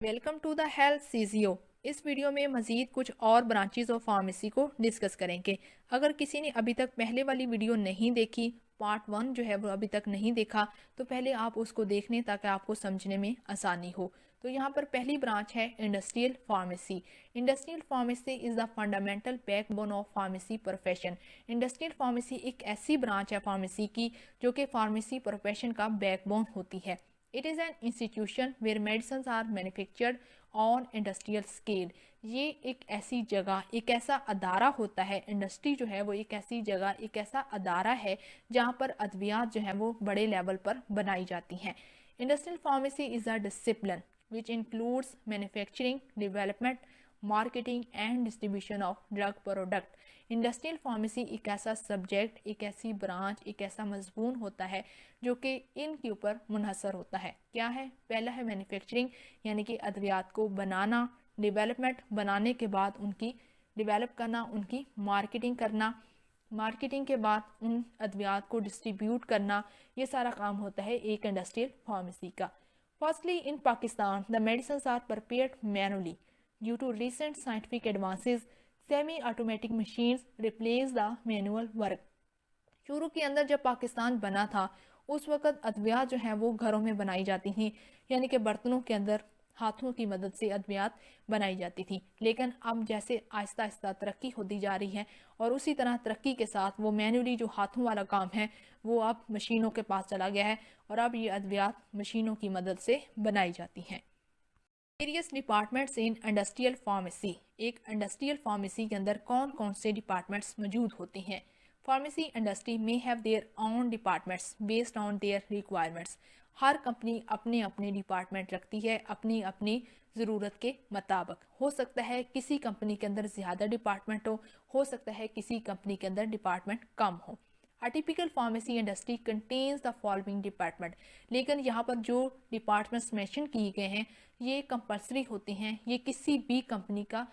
Welcome to the health CGO. इस video में मज़ीद कुछ और ब्रांचेस ऑफ फार्मेसी को डिस्कस करेंगे। अगर किसी ने अभी तक पहले वाली वीडियो नहीं देखी, पार्ट 1 जो है वो अभी तक नहीं देखा, तो पहले आप उसको देख लें ताकि आपको समझने में आसानी हो। तो यहाँ पर पहली ब्रांच है industrial pharmacy. Industrial pharmacy is the fundamental backbone of pharmacy profession. Industrial pharmacy एक ऐसी ब्रांच है फार्मेसी की जो कि फार्मेसी प्रोफेशन का बैकबोन होती है। It is an institution where medicine are manufactured on industrial scale. ये एक ऐसी जगह, एक ऐसा अदारा होता है। इंडस्ट्री जो है वो एक ऐसी जगह, एक ऐसा अदारा है जहाँ पर अद्वियात जो है वो बड़े लेवल पर बनाई जाती हैं। Industrial pharmacy is a discipline which includes manufacturing, development, marketing and distribution of drug product. Industrial pharmacy एक ऐसा सब्जेक्ट, एक ऐसी ब्रांच, एक ऐसा मजमून होता है जो कि इनके ऊपर मुनहसर होता है। क्या है? पहला है मैन्युफैक्चरिंग, यानी कि अद्वियात को बनाना, डेवलपमेंट, बनाने के बाद उनकी डेवलप करना, उनकी मार्केटिंग करना, मार्केटिंग के बाद उन अद्वियात को डिस्ट्रीब्यूट करना। ये सारा काम होता है एक इंडस्ट्रियल फार्मेसी का। Firstly in Pakistan the medicine are prepared manually due to recent scientific advances. Semi automatic machines replace the manual work. शुरू के अंदर जब पाकिस्तान बना था उस वक़्त अद्वियात जो हैं वो घरों में बनाई जाती थी, यानी कि बर्तनों के अंदर हाथों की मदद से अद्वियात बनाई जाती थी। लेकिन अब जैसे आहिस्ता आहिस्ता तरक्की होती जा रही है और उसी तरह तरक्की के साथ वो मैनुअली जो हाथों वाला काम है वो अब मशीनों के पास चला गया है और अब ये अद्वियात मशीनों की मदद से बनाई जाती हैं। Various departments in industrial pharmacy. एक इंडस्ट्रियल फार्मेसी के अंदर कौन कौन से डिपार्टमेंट्स मौजूद होते हैं? फार्मेसी इंडस्ट्री में have their own departments based on their requirements. Her company अपने अपने डिपार्टमेंट रखती है अपनी अपनी ज़रूरत के मुताबिक। हो सकता है किसी कंपनी के अंदर ज़्यादा डिपार्टमेंट हो सकता है किसी कंपनी के अंदर डिपार्टमेंट कम हो। A typical pharmacy industry contains the following department। लेकिन यहाँ पर जो डिपार्टमेंट्स मेंशन किए गए हैं ये कंपलसरी होते हैं, ये किसी भी कंपनी का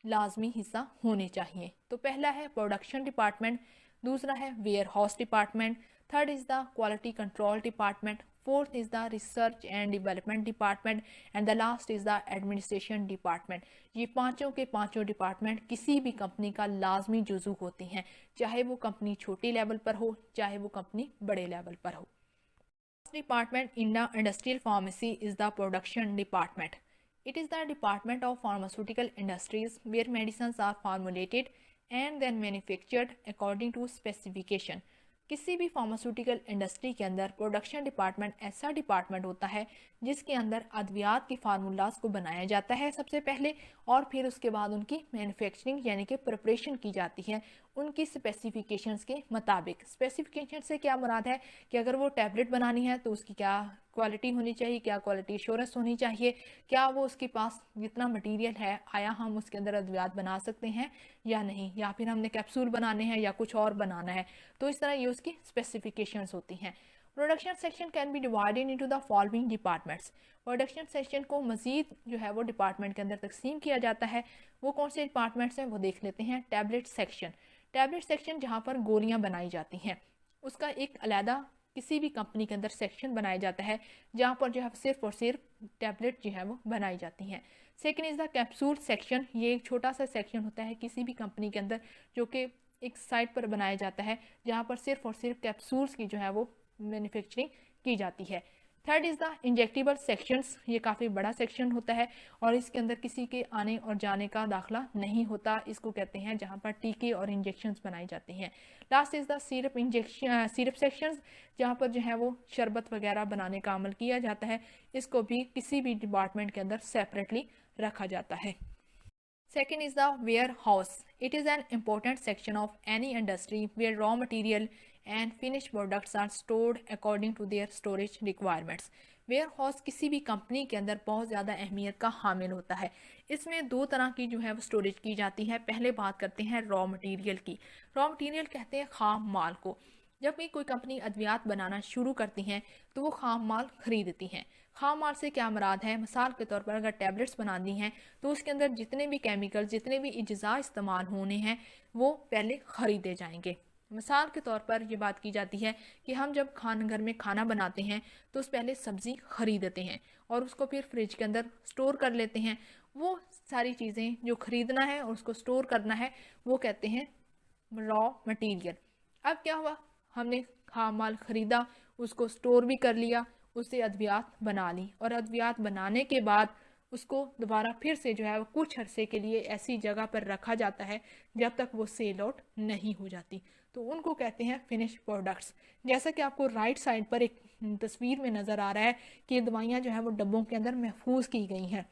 लाजमी हिस्सा होने चाहिए। तो पहला है प्रोडक्शन डिपार्टमेंट, दूसरा है warehouse department, third is the quality control department, fourth is the research and development department and the last is the administration department. ये पांचों के पांचों डिपार्टमेंट किसी भी कंपनी का लाजमी जुजू होते हैं, चाहे वो कंपनी छोटी लेवल पर हो चाहे वो कंपनी बड़े लेवल पर हो। Department in the industrial pharmacy is the production department. It is the department of pharmaceutical industries where medicines are formulated and then manufactured according to specification। किसी भी फार्मास्यूटिकल इंडस्ट्री के अंदर प्रोडक्शन डिपार्टमेंट ऐसा department होता है जिसके अंदर अद्वियात के फार्मूलाज को बनाया जाता है सबसे पहले, और फिर उसके बाद उनकी मैन्युफैक्चरिंग यानी कि प्रिपरेशन की जाती है उनकी स्पेसिफिकेशंस के मुताबिक। स्पेसिफिकेशन से क्या मुराद है कि अगर वो टैबलेट बनानी है तो उसकी क्या क्वालिटी होनी चाहिए, क्या क्वालिटी एश्योरेंस होनी चाहिए, क्या वो उसके पास जितना मटेरियल है आया हम उसके अंदर अद्वियात बना सकते हैं या नहीं, या फिर हमने कैप्सूल बनाने हैं या कुछ और बनाना है। तो इस तरह ये उसकी स्पेसिफिकेशंस होती हैं। Production section can be divided into the following departments. Production section को मजीद जो है वो डिपार्टमेंट के अंदर तकसीम किया जाता है। वो कौन से डिपार्टमेंट्स हैं वो देख लेते हैं। टैबलेट सेक्शन, टैबलेट सेक्शन जहाँ पर गोलियाँ बनाई जाती हैं उसका एक अलहदा किसी भी कंपनी के अंदर सेक्शन बनाया जाता है जहाँ पर जो है सिर्फ और सिर्फ टैबलेट जो है वो बनाई जाती हैं। Second is the capsule section. ये एक छोटा सा सेक्शन होता है किसी भी कंपनी के अंदर जो कि एक साइड पर बनाया जाता है जहाँ पर सिर्फ और सिर्फ कैप्सूल्स की जो है वो मैन्युफैक्चरिंग की जाती है। Third is the injectable sections. ये काफ़ी बड़ा सेक्शन होता है और इसके अंदर किसी के आने और जाने का दाखला नहीं होता। इसको कहते हैं जहाँ पर टीके और इंजेक्शंस बनाए जाते हैं। Last is the syrup sections, जहाँ पर जो है वो शरबत वगैरह बनाने का अमल किया जाता है। इसको भी किसी भी डिपार्टमेंट के अंदर सेपरेटली रखा जाता है। Second is the warehouse. It is an important section of any industry where raw material and finished products are stored according to their storage requirements. Where किसी भी कंपनी के अंदर बहुत ज़्यादा अहमियत का हामिल होता है। इसमें दो तरह की जो है वो स्टोरेज की जाती है। पहले बात करते हैं रॉ मटेरियल की। रॉ मटेरियल कहते हैं खाम माल को। जब भी कोई कंपनी अद्वियात बनाना शुरू करती हैं तो वो खाम माल खरीदती हैं। खाम माल से क्या मुराद है? मिसाल के तौर पर अगर टैबलेट्स बनानी हैं तो उसके अंदर जितने भी केमिकल, जितने भी अज्जा इस्तेमाल होने हैं वो पहले ख़रीदे जाएंगे। मिसाल के तौर पर ये बात की जाती है कि हम जब घर में खाना बनाते हैं तो उस पहले सब्ज़ी खरीदते हैं और उसको फिर फ्रिज के अंदर स्टोर कर लेते हैं। वो सारी चीज़ें जो खरीदना है और उसको स्टोर करना है वो कहते हैं रॉ मटेरियल। अब क्या हुआ, हमने खाम माल खरीदा, उसको स्टोर भी कर लिया, उससे अद्वियात बना ली और अद्वियात बनाने के बाद उसको दोबारा फिर से जो है वो कुछ अरसे के लिए ऐसी जगह पर रखा जाता है जब तक वो सेल आउट नहीं हो जाती, तो उनको कहते हैं फिनिश प्रोडक्ट्स। जैसा कि आपको राइट साइड पर एक तस्वीर में नज़र आ रहा है कि दवाइयाँ जो है वो डब्बों के अंदर महफूज की गई हैं।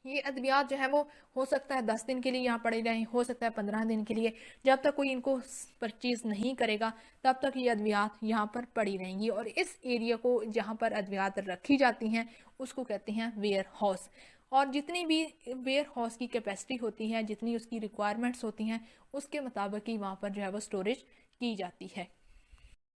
ये अद्वियात जो है वो हो सकता है 10 दिन के लिए यहाँ पड़े रहें, हो सकता है 15 दिन के लिए। जब तक कोई इनको परचेज नहीं करेगा तब तक ये अद्वियात यहाँ पर पड़ी रहेंगी और इस एरिया को जहाँ पर अद्वियात रखी जाती हैं उसको कहते हैं वेयर हाउस। और जितनी भी वेयर हाउस की कैपेसिटी होती है, जितनी उसकी रिक्वायरमेंट्स होती हैं, उसके मुताबिक ही वहाँ पर जो है वो स्टोरेज की जाती है।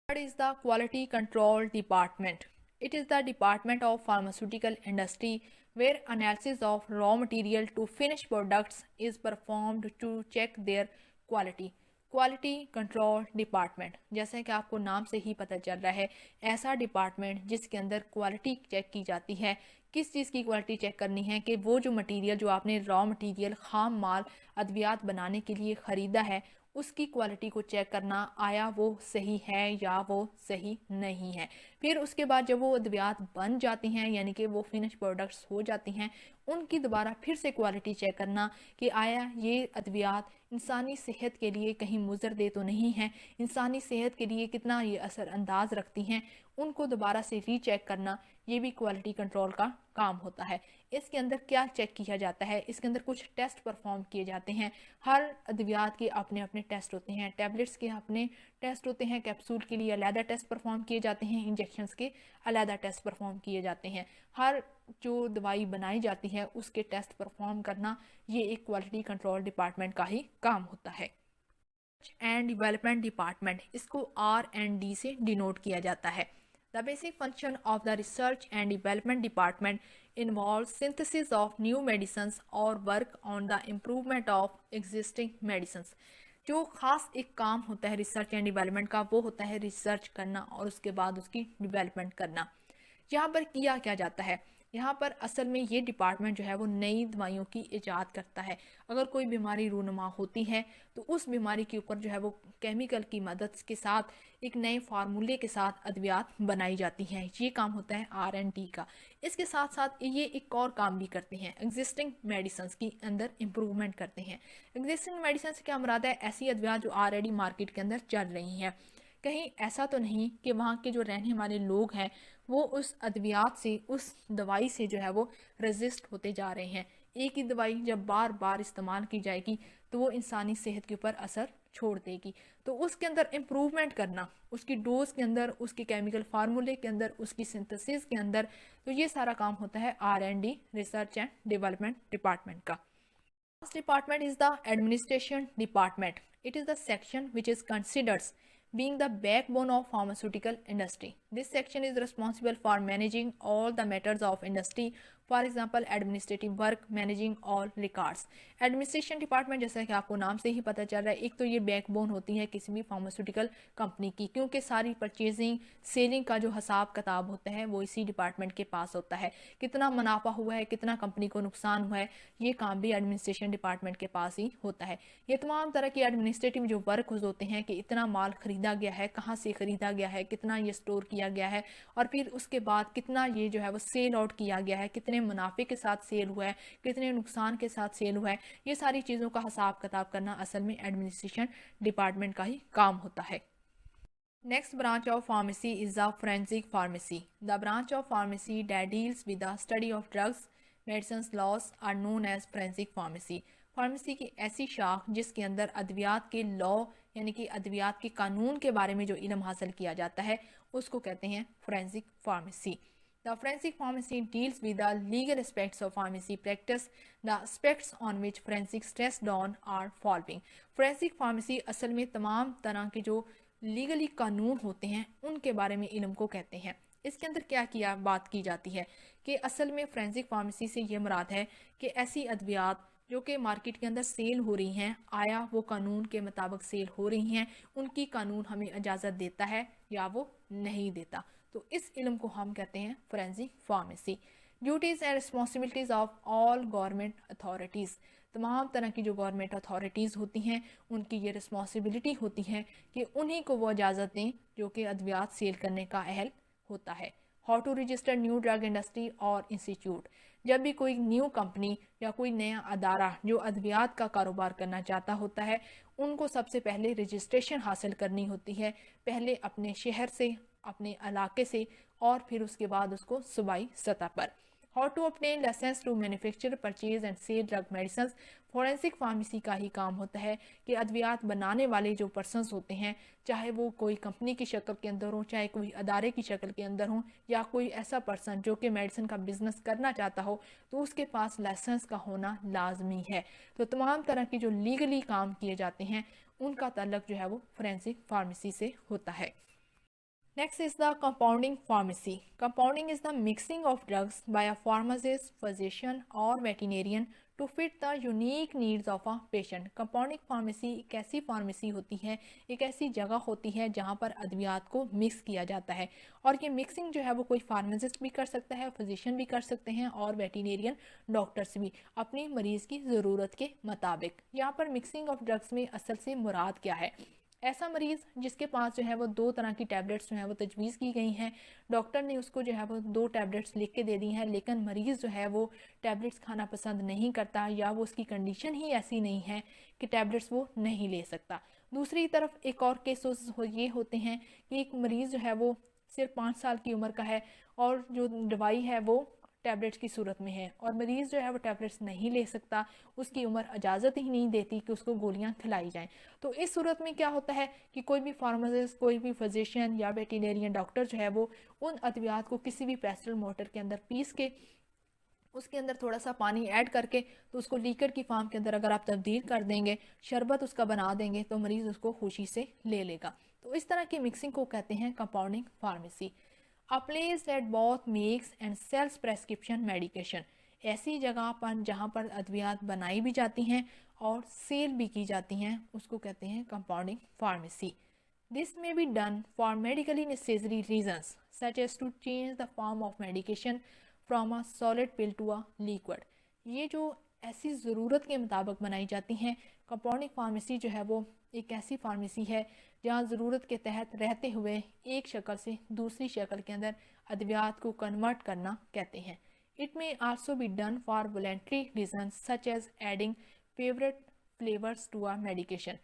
What is the quality control department? It is the department of pharmaceutical industry where analysis of raw material to finished products is performed to check their quality. Quality control department, जैसे कि आपको नाम से ही पता चल रहा है, ऐसा डिपार्टमेंट जिसके अंदर क्वालिटी चेक की जाती है। किस चीज़ की क्वालिटी चेक करनी है कि वो जो मटेरियल, जो आपने रॉ मटेरियल खाम माल अद्वियात बनाने के लिए ख़रीदा है, उसकी क्वालिटी को चेक करना, आया वो सही है या वो सही नहीं है। फिर उसके बाद जब वो अद्वियात बन जाती हैं यानी कि वो फिनिश प्रोडक्ट्स हो जाती हैं, उनकी दोबारा फिर से क्वालिटी चेक करना कि आया ये अद्वियात इंसानी सेहत के लिए कहीं मुज़रदे तो नहीं है, इंसानी सेहत के लिए कितना ये असरअंदाज रखती हैं, उनको दोबारा से रीचेक करना, ये भी क्वालिटी कंट्रोल का काम होता है। इसके अंदर क्या चेक किया जाता है, इसके अंदर कुछ टेस्ट परफॉर्म किए जाते हैं। हर अद्वियात के अपने अपने टेस्ट होते हैं, टैबलेट्स के अपने टेस्ट होते हैं, कैप्सूल के लिए अलहदा टेस्ट परफॉर्म किए जाते हैं, इंजेक्शंस के अलहदा टेस्ट परफॉर्म किए जाते हैं। हर जो दवाई बनाई जाती है उसके टेस्ट परफॉर्म करना, ये एक क्वालिटी कंट्रोल डिपार्टमेंट का ही काम होता है। एंड डेवलपमेंट डिपार्टमेंट, इसको R&D से डिनोट किया जाता है। The basic function of the research and development department involves synthesis of new medicines or work on the improvement of existing medicines. जो खास एक काम होता है रिसर्च एंड डेवलपमेंट का, वो होता है रिसर्च करना और उसके बाद उसकी डेवलपमेंट करना। यहाँ पर किया क्या जाता है, यहाँ पर असल में ये डिपार्टमेंट जो है वो नई दवाइयों की इजाद करता है। अगर कोई बीमारी रूनुमा होती है तो उस बीमारी के ऊपर जो है वो केमिकल की मदद के साथ एक नए फार्मूले के साथ अद्वियात बनाई जाती हैं। ये काम होता है R&D का। इसके साथ साथ ये एक और काम भी करते हैं, एग्जिस्टिंग मेडिसिन की अंदर इम्प्रूवमेंट करते हैं। एग्जिस्टिंग मेडिसिन से क्या मुराद है, ऐसी अद्वियात जो ऑलरेडी मार्केट के अंदर चल रही हैं। कहीं ऐसा तो नहीं कि वहाँ के जो रहने वाले लोग हैं वो उस अद्वियात से, उस दवाई से जो है वो रेजिस्ट होते जा रहे हैं। एक ही दवाई जब बार बार इस्तेमाल की जाएगी तो वो इंसानी सेहत के ऊपर असर छोड़ देगी। तो उसके अंदर इम्प्रूवमेंट करना, उसकी डोज के अंदर, उसके केमिकल फार्मूले के अंदर, उसकी सिंथेसिस के अंदर, तो ये सारा काम होता है R&D, research and development department का। Last department is the administration department. It is the section which is considered being the backbone of pharmaceutical industry. This section is responsible for managing all the matters of industry. For example administrative work, managing all records. Administration department जैसा कि आपको नाम से ही पता चल रहा है, एक तो ये बैकबोन होती है किसी भी फार्मास्यूटिकल कंपनी की, क्योंकि सारी परचेजिंग सेलिंग का जो हिसाब किताब होता है वो इसी डिपार्टमेंट के पास होता है। कितना मुनाफा हुआ है, कितना कंपनी को नुकसान हुआ है, ये काम भी एडमिनिस्ट्रेशन डिपार्टमेंट के पास ही होता है। ये तमाम तरह के एडमिनिस्ट्रेटिव जो वर्क होते हैं कि इतना माल खरीदा गया है, कहाँ से खरीदा गया है, कितना ये स्टोर किया गया है, और फिर उसके बाद कितना ये जो है वो सेल आउट किया गया है, कितने मुनाफे के साथ सेल हुआ है, कितने नुकसान के साथ सेल हुआ है, ये सारी चीज़ों का हिसाब किताब करना असल में एडमिनिस्ट्रेशन डिपार्टमेंट का ही काम होता है। Next branch of pharmacy is the forensic pharmacy. The branch of pharmacy that deals with the study of drugs, medicines, laws are known as forensic pharmacy. Pharmacy की ऐसी शाख जिसके अंदर अद्वियात के लॉ यानी कि अद्वियात के कानून के बारे में जो इल्म हासिल किया जाता है उसको कहते हैं forensic pharmacy. The forensic pharmacy deals with the legal aspects of pharmacy practice. The aspects on which forensic stressed on are following. Forensic pharmacy असल में तमाम तरह के जो लीगली कानून होते हैं उनके बारे में इल्म को कहते हैं। इसके अंदर क्या बात की जाती है कि असल में फोरेंसिक फार्मेसी से ये मुराद है कि ऐसी अद्वियात जो कि मार्केट के अंदर सेल हो रही हैं, आया वो कानून के मुताबिक सेल हो रही हैं, उनकी कानून हमें इजाज़त देता है या वो नहीं देता। तो इस इल्म को हम कहते हैं forensic pharmacy. Duties and responsibilities of all government authorities, तमाम तरह की जो गवर्नमेंट अथॉरिटीज़ होती हैं उनकी ये रिस्पॉन्सिबिलिटी होती है कि उन्हीं को वो इजाज़त दें जो कि अद्वियात सेल करने का अहल होता है। How to register new drug industry और इंस्टीट्यूट, जब भी कोई न्यू कंपनी या कोई नया अदारा जो अद्वियात का कारोबार करना चाहता होता है, उनको सबसे पहले रजिस्ट्रेशन हासिल करनी होती है, पहले अपने शहर से, अपने इलाके से, और फिर उसके बाद उसको सूबाई सतह पर। How to obtain licence to manufacture, purchase and sale drug medicine, forensic pharmacy का ही काम होता है कि अद्वियात बनाने वाले जो पर्सनस होते हैं, चाहे वो कोई कंपनी की शक्ल के अंदर हो, चाहे कोई अदारे की शक्ल के अंदर हो, या कोई ऐसा पर्सन जो कि मेडिसिन का बिजनेस करना चाहता हो, तो उसके पास लाइसेंस का होना लाजमी है। तो तमाम तरह की जो लीगली काम किए जाते हैं उनका ताल्लुक जो है वो फोरेंसिक फार्मेसी से होता है। Next is the compounding pharmacy. Compounding is the mixing of drugs by a pharmacist, physician or veterinarian to fit the unique needs of a patient. Compounding pharmacy एक ऐसी फार्मेसी होती है, एक ऐसी जगह होती है जहाँ पर अद्वियात को मिक्स किया जाता है, और ये मिक्सिंग जो है वो कोई फार्मासिस्ट भी कर सकता है, फिजिशियन भी कर सकते हैं, और वेटिनेरियन डॉक्टर्स भी, अपने मरीज़ की ज़रूरत के मुताबिक। यहाँ पर मिक्सिंग ऑफ ड्रग्स में असल से मुराद क्या है? ऐसा मरीज़ जिसके पास जो है वो 2 तरह की टैबलेट्स जो है वो तजवीज़ की गई हैं, डॉक्टर ने उसको जो है वो 2 टैबलेट्स लिख के दे दी हैं, लेकिन मरीज़ जो है वो टैबलेट्स खाना पसंद नहीं करता, या वो उसकी कंडीशन ही ऐसी नहीं है कि टैबलेट्स वो नहीं ले सकता। दूसरी तरफ एक और केसेस ये होते हैं कि एक मरीज़ जो है वो सिर्फ 5 साल की उम्र का है, और जो दवाई है वो टैबलेट्स की सूरत में है, और मरीज़ जो है वो टैबलेट्स नहीं ले सकता, उसकी उम्र इजाज़त ही नहीं देती कि उसको गोलियां खिलाई जाएं। तो इस सूरत में क्या होता है कि कोई भी फार्मासिस्ट, कोई भी फिजिशियन या वेटिनेरियन डॉक्टर जो है वो उन अद्वियात को किसी भी पेस्टल मोटर के अंदर पीस के, उसके अंदर थोड़ा सा पानी ऐड करके, तो उसको लीकर की फार्म के अंदर अगर आप तब्दील कर देंगे, शरबत उसका बना देंगे, तो मरीज़ उसको खुशी से ले लेगा। तो इस तरह की मिक्सिंग को कहते हैं compounding pharmacy. A place that both makes and sells prescription medication, ऐसी जगह पर जहाँ पर अद्वियात बनाई भी जाती हैं और सेल भी की जाती हैं, उसको कहते हैं compounding pharmacy. This may be done for medically necessary reasons such as to change the form of medication from a solid pill to a liquid. ये जो ऐसी ज़रूरत के मुताबिक बनाई जाती हैं, कंपाउंडिंग फार्मेसी जो है वो एक ऐसी फार्मेसी है जहाँ ज़रूरत के तहत रहते हुए एक शक्ल से दूसरी शक्ल के अंदर अद्वियात को कन्वर्ट करना कहते हैं। It may also be done for voluntary reason such as adding favourite flavours to a medication.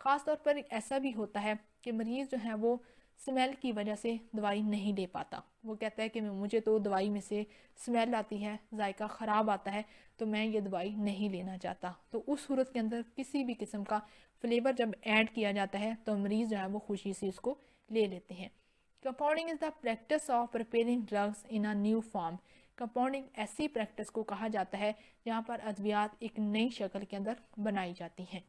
ख़ास तौर पर ऐसा भी होता है कि मरीज़ जो है वो स्मेल की वजह से दवाई नहीं ले पाता, वो कहता है कि मुझे तो दवाई में से स्मेल आती है, जायका ख़राब आता है, तो मैं ये दवाई नहीं लेना चाहता। तो उस सूरत के अंदर किसी भी किस्म का फ्लेवर जब ऐड किया जाता है तो मरीज़ जो है वो खुशी से उसको ले लेते हैं। Compounding is the practice of preparing drugs in a new form. Compounding ऐसी प्रैक्टिस को कहा जाता है जहाँ पर अद्वियात एक नई शक्ल के अंदर बनाई जाती हैं।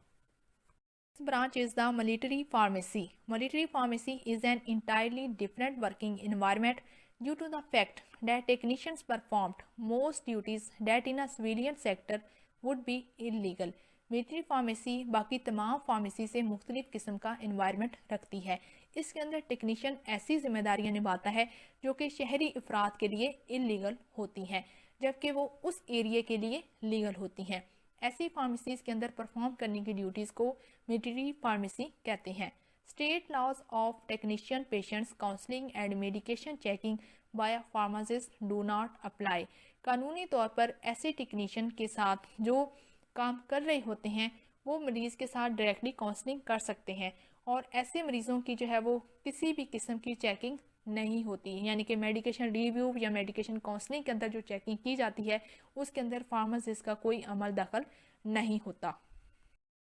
Branch is the military pharmacy. Military pharmacy is an entirely different working environment due to the fact that technicians performed most duties that in a civilian sector would be illegal. Military pharmacy बाकी तमाम pharmacy से मुख्तलिफ किस्म का environment रखती है। इसके अंदर टेक्नीशियन ऐसी जिम्मेदारियां निभाता है जो कि शहरी अफराद के लिए इलीगल होती हैं, जबकि वो उस एरिया के लिए लीगल होती हैं। ऐसी फार्मेसीज़ के अंदर परफॉर्म करने की ड्यूटीज़ को मिलिट्री फार्मेसी कहते हैं। State laws of technician patients counselling and medication checking by a pharmacist do not apply. कानूनी तौर पर ऐसे टेक्नीशियन के साथ जो काम कर रहे होते हैं वो मरीज़ के साथ डायरेक्टली काउंसलिंग कर सकते हैं, और ऐसे मरीज़ों की जो है वो किसी भी किस्म की चेकिंग नहीं होती, यानी कि मेडिकेशन रिव्यू या मेडिकेशन काउंसलिंग के अंदर जो चेकिंग की जाती है उसके अंदर फार्मासिस्ट का कोई अमल दखल नहीं होता।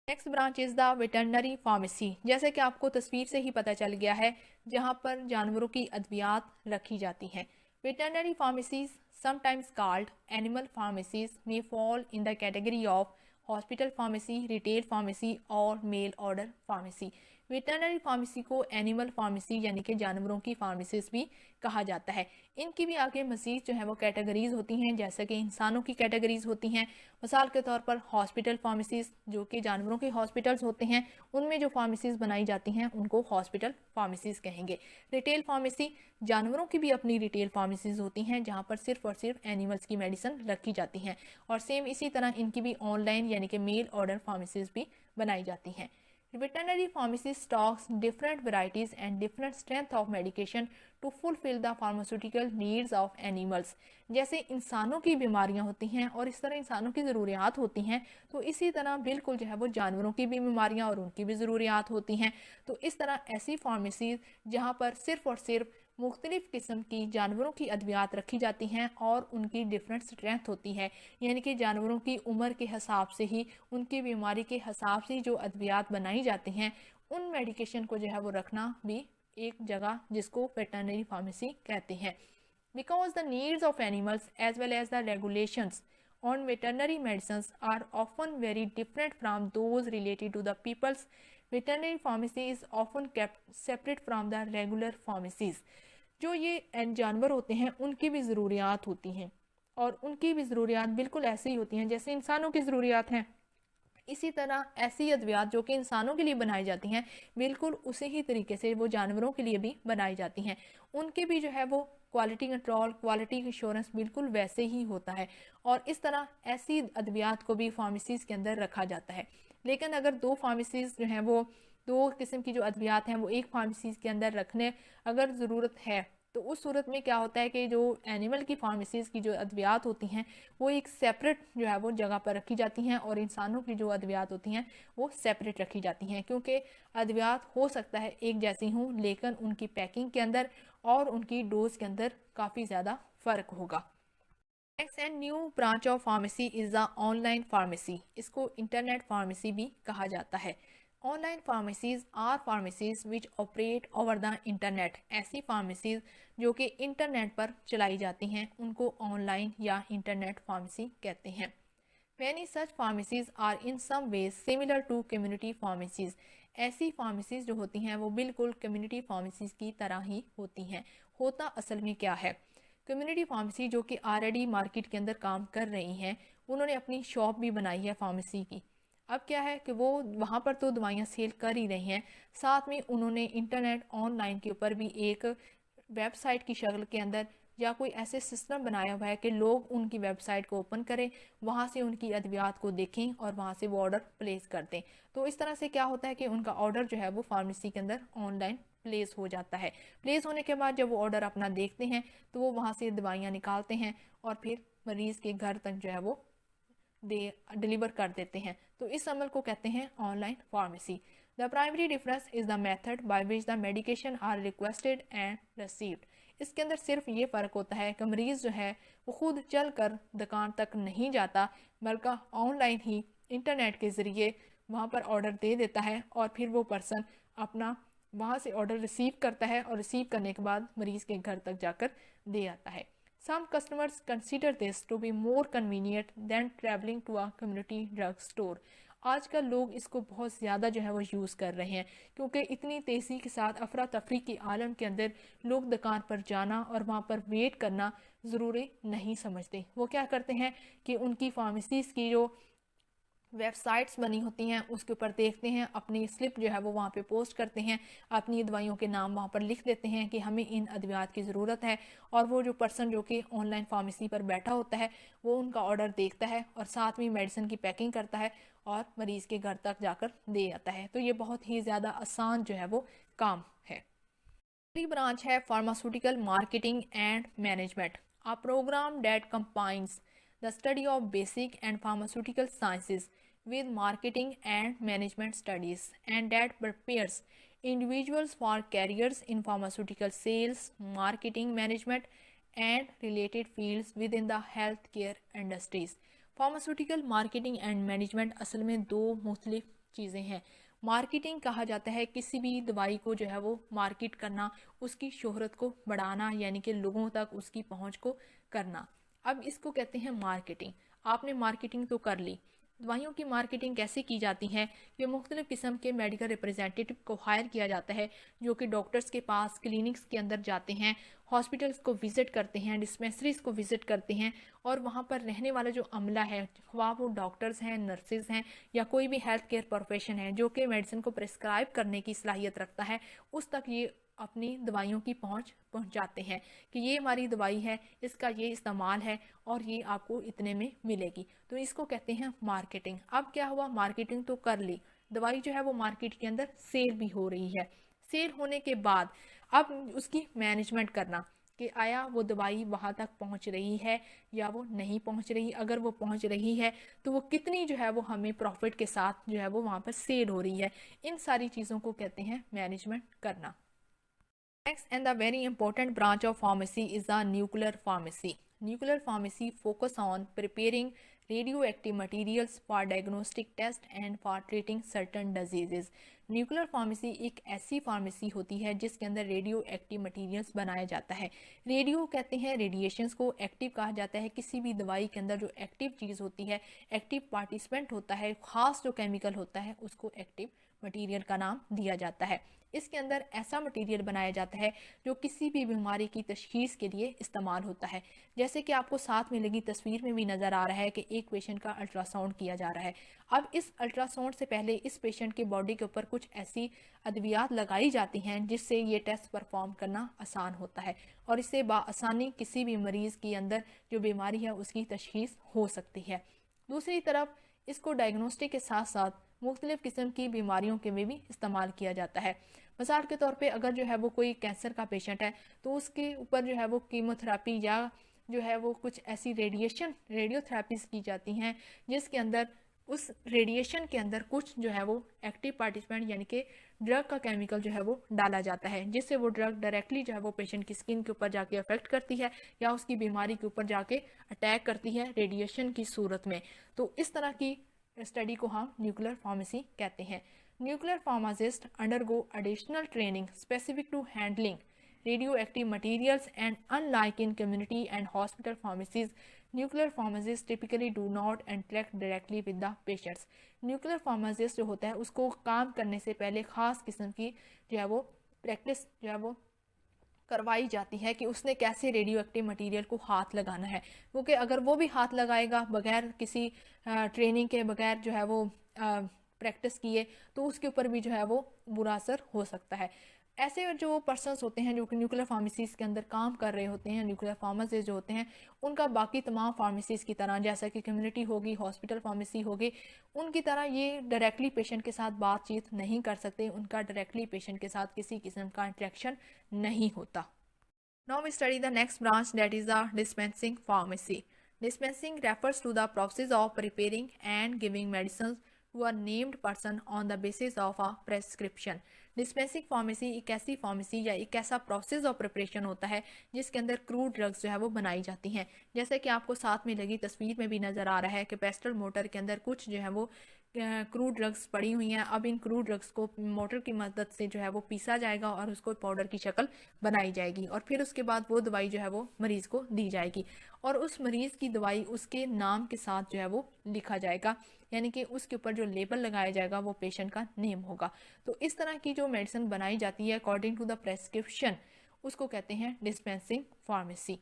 Next branch is the veterinary pharmacy. जैसे कि आपको तस्वीर से ही पता चल गया है, जहाँ पर जानवरों की अद्वियात रखी जाती हैं। Veterinary pharmacies sometimes called animal pharmacies may fall in the category of hospital pharmacy, retail pharmacy और mail order pharmacy. Veterinary pharmacy को एनिमल फार्मेसी यानी कि जानवरों की फार्मेसिस भी कहा जाता है। इनकी भी आगे मज़ीद जो है वो कैटेगरीज होती हैं, जैसे कि इंसानों की कैटेगरीज होती हैं। मिसाल के तौर पर हॉस्पिटल फार्मेसीज, जो कि जानवरों के हॉस्पिटल्स होते हैं, उनमें जो फार्मेसीज बनाई जाती हैं उनको हॉस्पिटल फार्मेसीज कहेंगे। रिटेल फार्मेसी, जानवरों की भी अपनी रिटेल फार्मेसीज होती हैं जहाँ पर सिर्फ और सिर्फ एनिमल्स की मेडिसिन रखी जाती हैं। और सेम इसी तरह इनकी भी ऑनलाइन यानी कि मेल ऑर्डर फार्मेसीज भी बनाई जाती हैं। Veterinary pharmacy stocks different varieties and different strength of medication to fulfill the pharmaceutical needs of animals। जैसे इंसानों की बीमारियां होती हैं और इस तरह इंसानों की ज़रूरियात होती हैं, तो इसी तरह बिल्कुल जो है वो जानवरों की भी बीमारियां और उनकी भी ज़रूरियात होती हैं। तो इस तरह ऐसी फार्मेसीज जहां पर सिर्फ और सिर्फ मुख्तलिफ़ किस्म की जानवरों की अद्वियात रखी जाती हैं और उनकी डिफरेंट स्ट्रेंथ होती है, यानी कि जानवरों की उम्र के हिसाब से ही, उनकी बीमारी के हिसाब से जो अद्वियात बनाई जाती हैं, उन मेडिकेशन को जो है वो रखना भी एक जगह, जिसको वेटरनरी फार्मेसी कहते हैं। Because the needs of animals as well as the regulations on veterinary medicines are often very different from those related to the people's, veterinary pharmacy is often kept separate from the regular pharmacies। जो ये जानवर होते हैं उनकी भी ज़रूरियात होती हैं और उनकी भी ज़रूरियात बिल्कुल ऐसे ही होती हैं जैसे इंसानों की ज़रूरियात हैं। इसी तरह ऐसी अद्वियात जो कि इंसानों के लिए बनाई जाती हैं, बिल्कुल उसी ही तरीके से वो जानवरों के लिए भी बनाई जाती हैं। उनके भी जो है वो क्वालिटी कंट्रोल, क्वालिटी इंश्योरेंस बिल्कुल वैसे ही होता है। और इस तरह ऐसी अद्वियात को भी फार्मेसीज़ के अंदर रखा जाता है। लेकिन अगर दो फार्मेसीज़ जो हैं वो दो किस्म की जो अद्वियात हैं वो एक फार्मेसीज़ के अंदर रखने अगर ज़रूरत है, तो उस सूरत में क्या होता है कि जो एनिमल की फार्मेसीज़ की जो अद्वियात होती हैं वो एक सेपरेट जो है वो जगह पर रखी जाती हैं और इंसानों की जो अद्वियात होती हैं वो सेपरेट रखी जाती हैं, क्योंकि अद्वियात हो सकता है एक जैसी हों लेकिन उनकी पैकिंग के अंदर और उनकी डोज के अंदर काफ़ी ज़्यादा फ़र्क होगा। Next and new branch of pharmacy is the online pharmacy. इसको इंटरनेट फार्मेसी भी कहा जाता है। Online pharmacies are pharmacies which operate over the internet. ऐसी फार्मेसीज जो कि इंटरनेट पर चलाई जाती हैं उनको ऑनलाइन या इंटरनेट फार्मेसी कहते हैं। Many such pharmacies are in some ways similar to community pharmacies। ऐसी फार्मेसीज जो होती हैं वो बिल्कुल कम्युनिटी फार्मेसीज की तरह ही होती हैं। होता असल में क्या है, कम्युनिटी फार्मेसी जो कि ऑलरेडी मार्केट के अंदर काम कर रही हैं, उन्होंने अपनी शॉप भी बनाई है फार्मेसी की। अब क्या है कि वो वहाँ पर तो दवाइयाँ सेल कर ही रही हैं, साथ में उन्होंने इंटरनेट ऑनलाइन के ऊपर भी एक वेबसाइट की शक्ल के अंदर या कोई ऐसे सिस्टम बनाया हुआ है कि लोग उनकी वेबसाइट को ओपन करें, वहाँ से उनकी अद्वियात को देखें और वहाँ से वो ऑर्डर प्लेस कर दें। तो इस तरह से क्या होता है कि उनका ऑर्डर जो है वो फार्मेसी के अंदर ऑनलाइन प्लेस हो जाता है। प्लेस होने के बाद जब वो ऑर्डर अपना देखते हैं तो वो वहाँ से दवाइयाँ निकालते हैं और फिर मरीज़ के घर तक जो है वो डिलीवर कर देते हैं। तो इस अमल को कहते हैं online pharmacy. The primary difference is the method by which the medication are requested and received. इसके अंदर सिर्फ ये फ़र्क होता है कि मरीज़ जो है वो खुद चल कर दुकान तक नहीं जाता, बल्कि ऑनलाइन ही इंटरनेट के ज़रिए वहाँ पर ऑर्डर दे देता है और फिर वो पर्सन अपना वहाँ से ऑर्डर रिसीव करता है और रिसीव करने के बाद मरीज़ के घर तक जाकर दे आता है। Some customers consider this to be more convenient than traveling to a community drug store। आजकल लोग इसको बहुत ज़्यादा जो है वो यूज़ कर रहे हैं, क्योंकि इतनी तेज़ी के साथ अफरा तफरी के आलम के अंदर लोग दुकान पर जाना और वहाँ पर वेट करना ज़रूरी नहीं समझते। वो क्या करते हैं कि उनकी फार्मेसीज़ की जो वेबसाइट्स बनी होती हैं उसके ऊपर देखते हैं, अपनी स्लिप जो है वो वहाँ पे पोस्ट करते हैं, अपनी दवाइयों के नाम वहाँ पर लिख देते हैं कि हमें इन अद्वियात की ज़रूरत है, और वो जो पर्सन जो कि ऑनलाइन फार्मेसी पर बैठा होता है वो उनका ऑर्डर देखता है और साथ में मेडिसिन की पैकिंग करता है और मरीज़ के घर तक जाकर दे आता है। तो ये बहुत ही ज़्यादा आसान जो है वो काम है। अगली ब्रांच है pharmaceutical marketing and management, a programme that combines the study of basic and pharmaceutical sciences with marketing and management studies, and that prepares individuals for careers in pharmaceutical sales, marketing, management and related fields within the healthcare industries। Pharmaceutical marketing and management असल में दो मुख्तलिफ चीज़ें हैं। Marketing कहा जाता है किसी भी दवाई को जो है वो मार्केट करना, उसकी शोहरत को बढ़ाना, यानी कि लोगों तक उसकी पहुंच को करना। अब इसको कहते हैं मार्केटिंग। आपने मार्केटिंग तो कर ली, दवाइयों की मार्केटिंग कैसे की जाती है, ये मुख्तलिफ़ किस्म के मेडिकल रिप्रेजेंटेटिव को हायर किया जाता है, जो कि डॉक्टर्स के पास क्लिनिक्स के अंदर जाते हैं, हॉस्पिटल्स को विज़िट करते हैं, डिस्पेंसरीज को विज़िट करते हैं, और वहाँ पर रहने वाला जो अमला है, ख्वाह वो डॉक्टर्स हैं, नर्सेज हैं, या कोई भी हेल्थ केयर प्रोफेशन है जो कि मेडिसिन को प्रिस्क्राइब करने की सलाहियत रखता है, उस तक ये अपनी दवाइयों की पहुंचाते हैं कि ये हमारी दवाई है, इसका ये इस्तेमाल है और ये आपको इतने में मिलेगी। तो इसको कहते हैं मार्केटिंग। अब क्या हुआ, मार्केटिंग तो कर ली, दवाई जो है वो मार्केट के अंदर सेल भी हो रही है। सेल होने के बाद अब उसकी मैनेजमेंट करना कि आया वो दवाई वहाँ तक पहुँच रही है या वो नहीं पहुँच रही, अगर वो पहुँच रही है तो वो कितनी जो है वो हमें प्रॉफिट के साथ जो है वो वहाँ पर सेल हो रही है। इन सारी चीज़ों को कहते हैं मैनेजमेंट करना। Next and the very important branch of pharmacy is the nuclear pharmacy. Nuclear pharmacy focus on preparing radioactive materials for diagnostic test and for treating certain diseases. Nuclear pharmacy एक ऐसी फार्मेसी होती है जिसके अंदर radio active materials बनाया जाता है। Radio कहते हैं रेडिएशंस को, एक्टिव कहा जाता है किसी भी दवाई के अंदर जो एक्टिव चीज़ होती है, एक्टिव पार्टिसिपेंट होता है, खास जो केमिकल होता है उसको एक्टिव मटीरियल का नाम दिया जाता है। इसके अंदर ऐसा मटेरियल बनाया जाता है जो किसी भी बीमारी की तशखीस के लिए इस्तेमाल होता है। जैसे कि आपको साथ में लगी तस्वीर में भी नज़र आ रहा है कि एक पेशेंट का अल्ट्रासाउंड किया जा रहा है। अब इस अल्ट्रासाउंड से पहले इस पेशेंट के बॉडी के ऊपर कुछ ऐसी अद्वियात लगाई जाती हैं जिससे ये टेस्ट परफॉर्म करना आसान होता है और इससे बाआसानी किसी भी मरीज़ के अंदर जो बीमारी है उसकी तशखीस हो सकती है। दूसरी तरफ इसको डायग्नोस्टिक के साथ साथ मुख्तलिफ़ किस्म की बीमारियों के में भी इस्तेमाल किया जाता है। मिसाल के तौर पे अगर जो है वो कोई कैंसर का पेशेंट है तो उसके ऊपर जो है वो कीमोथेरेपी या जो है वो कुछ ऐसी रेडियोथेरेपीज़ की जाती हैं जिसके अंदर उस रेडिएशन के अंदर कुछ जो है वो एक्टिव पार्टिसिपेंट यानी कि ड्रग का केमिकल जो है वो डाला जाता है जिससे वो ड्रग डायरेक्टली जो है वो पेशेंट की स्किन के ऊपर जाके अफेक्ट करती है या उसकी बीमारी के ऊपर जाके अटैक करती है रेडिएशन की सूरत में। तो इस तरह की स्टडी को हम न्यूक्लियर फार्मेसी कहते हैं। Nuclear pharmacist undergo additional training specific to handling radioactive materials, and unlike in community and hospital pharmacies, nuclear pharmacists typically do not interact directly with the patients. Nuclear pharmacist जो होता है उसको काम करने से पहले ख़ास किस्म की जो है वो प्रैक्टिस जो है वो करवाई जाती है कि उसने कैसे रेडियो एक्टिव मटीरियल को हाथ लगाना है, क्योंकि अगर वो भी हाथ लगाएगा बगैर किसी ट्रेनिंग के, बगैर जो है वो प्रैक्टिस किए, तो उसके ऊपर भी जो है वो बुरा असर हो सकता है। ऐसे जो पर्सनस होते हैं जो कि न्यूक्लियर फार्मेसीज़ के अंदर काम कर रहे होते हैं, न्यूक्लियर फार्मासिस्ट जो होते हैं, उनका बाकी तमाम फार्मेसीज़ की तरह जैसा कि कम्युनिटी होगी, हॉस्पिटल फार्मेसी होगी, उनकी तरह ये डायरेक्टली पेशेंट के साथ बातचीत नहीं कर सकते, उनका डायरेक्टली पेशेंट के साथ किसी किस्म का इंटरेक्शन नहीं होता। Now we study the next branch, that is the dispensing pharmacy. Dispensing refers to the process of preparing and giving medicines to a named person on the basis of a prescription. Dispensing pharmacy एक ऐसी pharmacy या एक ऐसा process of preparation होता है जिसके अंदर crude drugs जो है वो बनाई जाती हैं। जैसे कि आपको साथ में लगी तस्वीर में भी नज़र आ रहा है कि पेस्टल मोटर के अंदर कुछ जो है वो क्रूड ड्रग्स पड़ी हुई हैं। अब इन क्रूड ड्रग्स को मोटर की मदद से जो है वो पीसा जाएगा और उसको पाउडर की शक्ल बनाई जाएगी और फिर उसके बाद वो दवाई जो है वो मरीज़ को दी जाएगी और उस मरीज़ की दवाई उसके नाम के साथ जो है वो लिखा जाएगा, यानी कि उसके ऊपर जो लेबल लगाया जाएगा वो पेशेंट का नेम होगा। तो इस तरह की जो मेडिसिन बनाई जाती है अकॉर्डिंग टू द प्रेस्क्रिप्शन, उसको कहते हैं डिस्पेंसिंग फार्मेसी।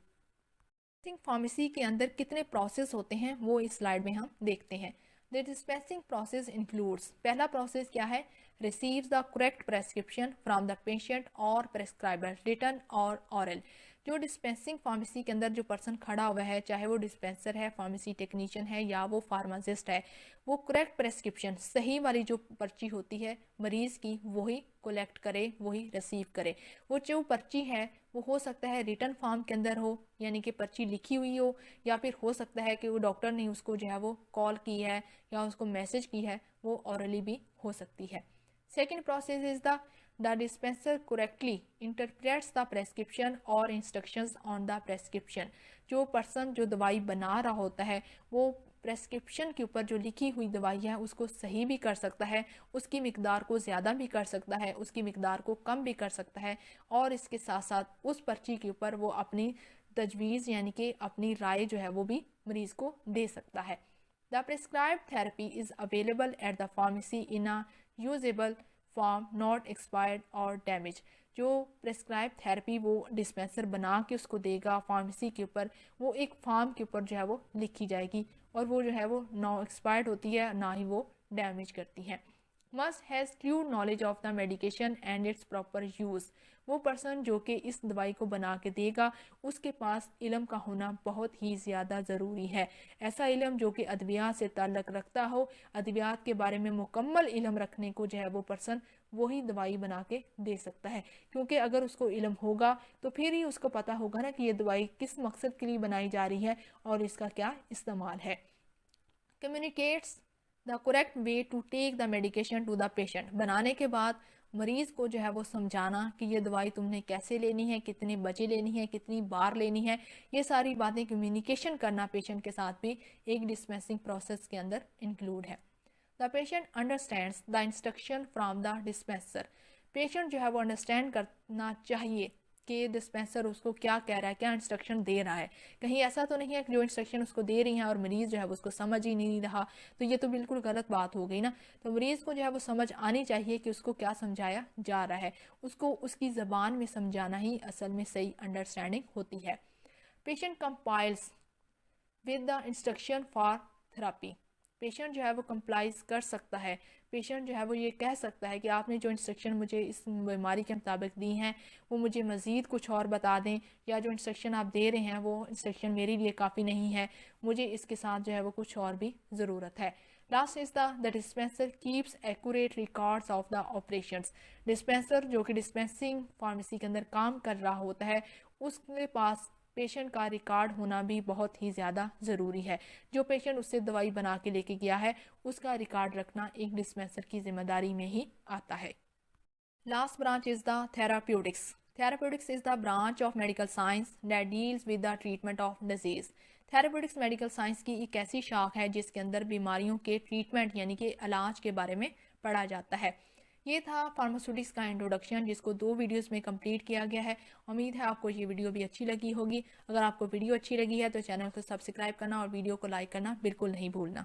फार्मेसी के अंदर कितने प्रोसेस होते हैं वो इस स्लाइड में हम देखते हैं। द डिस्पेंसिंग प्रोसेस इंक्लूड्स, पहला प्रोसेस क्या है, receives the correct prescription from the patient और प्रेस्क्राइबर रिटन और ऑरल। जो डिस्पेंसिंग फार्मेसी के अंदर जो पर्सन खड़ा हुआ है, चाहे वो डिस्पेंसर है, फार्मेसी टेक्नीशियन है या वो फार्मासिस्ट है, वो करेक्ट प्रेस्क्रिप्शन, सही वाली जो पर्ची होती है मरीज़ की, वही कलेक्ट करे, वही रिसीव करे। वो जो पर्ची है वो हो सकता है रिटन फॉर्म के अंदर हो, यानी कि पर्ची लिखी हुई हो, या फिर हो सकता है कि वो डॉक्टर ने उसको जो है वो कॉल की है या उसको मैसेज की है, वो ऑरली भी हो सकती है। Second process is the dispenser correctly interprets the prescription or instructions on the prescription। जो पर्सन जो दवाई बना रहा होता है वो प्रेस्क्रिप्शन के ऊपर जो लिखी हुई दवाई है उसको सही भी कर सकता है, उसकी मिकदार को ज़्यादा भी कर सकता है, उसकी मिकदार को कम भी कर सकता है और इसके साथ साथ उस पर्ची के ऊपर वो अपनी तजवीज़ यानी कि अपनी राय जो है वो भी मरीज़ को दे सकता है। The prescribed therapy is available at the pharmacy in a usable form, not expired और डैमेज। जो प्रिस्क्राइब थेरेपी वो डिस्पेंसर बना के उसको देगा फार्मेसी के ऊपर, वो एक फॉर्म के ऊपर जो है वो लिखी जाएगी और वो जो है वो नॉ एक्सपायर्ड होती है, ना ही वो डैमेज करती है। Must has true knowledge of the medication and it's proper use. वो पर्सन जो कि इस दवाई को बना के देगा उसके पास इल्म का होना बहुत ही ज़्यादा ज़रूरी है। ऐसा इल्म जो कि अद्वियात से ताल्लुक़ रखता हो, अद्वियात के बारे में मुकम्मल इल्म रखने को जो है वो पर्सन वही दवाई बना के दे सकता है। क्योंकि अगर उसको इल्म होगा तो फिर ही उसको पता होगा ना कि ये दवाई किस मकसद के लिए बनाई जा रही है और इसका क्या इस्तेमाल है। Communicates the correct way to take the medication to the patient. बनाने के बाद मरीज़ को जो है वो समझाना कि ये दवाई तुमने कैसे लेनी है, कितने बजे लेनी है, कितनी बार लेनी है, ये सारी बातें कम्युनिकेशन करना पेशेंट के साथ भी एक डिस्पेंसिंग प्रोसेस के अंदर इंक्लूड है। The patient understands the instruction from the dispenser. Patient जो है वो अंडरस्टैंड करना चाहिए कि डिस्पेंसर उसको क्या कह रहा है, क्या इंस्ट्रक्शन दे रहा है। कहीं ऐसा तो नहीं है कि जो इंस्ट्रक्शन उसको दे रही हैं और मरीज़ जो है वो उसको समझ ही नहीं रहा, तो ये तो बिल्कुल गलत बात हो गई ना। तो मरीज़ को जो है वो समझ आनी चाहिए कि उसको क्या समझाया जा रहा है, उसको उसकी ज़बान में समझाना ही असल में सही अंडरस्टैंडिंग होती है। Patient compiles with the instruction for therapy. Patient जो है वो कंप्लाइज कर सकता है, पेशेंट जो है वो ये कह सकता है कि आपने जो इंस्ट्रक्शन मुझे इस बीमारी के मुताबिक दी हैं वो मुझे मज़ीद कुछ और बता दें, या जो इंस्ट्रक्शन आप दे रहे हैं वो इंस्ट्रक्शन मेरे लिए काफ़ी नहीं है, मुझे इसके साथ जो है वो कुछ और भी ज़रूरत है। Last is the dispenser keeps accurate records of the operations. Dispenser जो कि डिस्पेंसिंग फार्मेसी के अंदर काम कर रहा होता है उसके पास पेशेंट का रिकॉर्ड होना भी बहुत ही ज़्यादा ज़रूरी है। जो पेशेंट उससे दवाई बना के लेके गया है उसका रिकॉर्ड रखना एक डिस्पेंसर की जिम्मेदारी में ही आता है। Last branch is the therapeutics. Therapeutics is the branch of medical science that deals with the treatment of disease. Therapeutics medical science की एक ऐसी शाख है जिसके अंदर बीमारियों के ट्रीटमेंट यानी कि इलाज के बारे में पढ़ा जाता है। ये था फार्मास्यूटिक्स का इंट्रोडक्शन जिसको 2 वीडियोस में कंप्लीट किया गया है। उम्मीद है आपको ये वीडियो भी अच्छी लगी होगी। अगर आपको वीडियो अच्छी लगी है तो चैनल को सब्सक्राइब करना और वीडियो को लाइक करना बिल्कुल नहीं भूलना।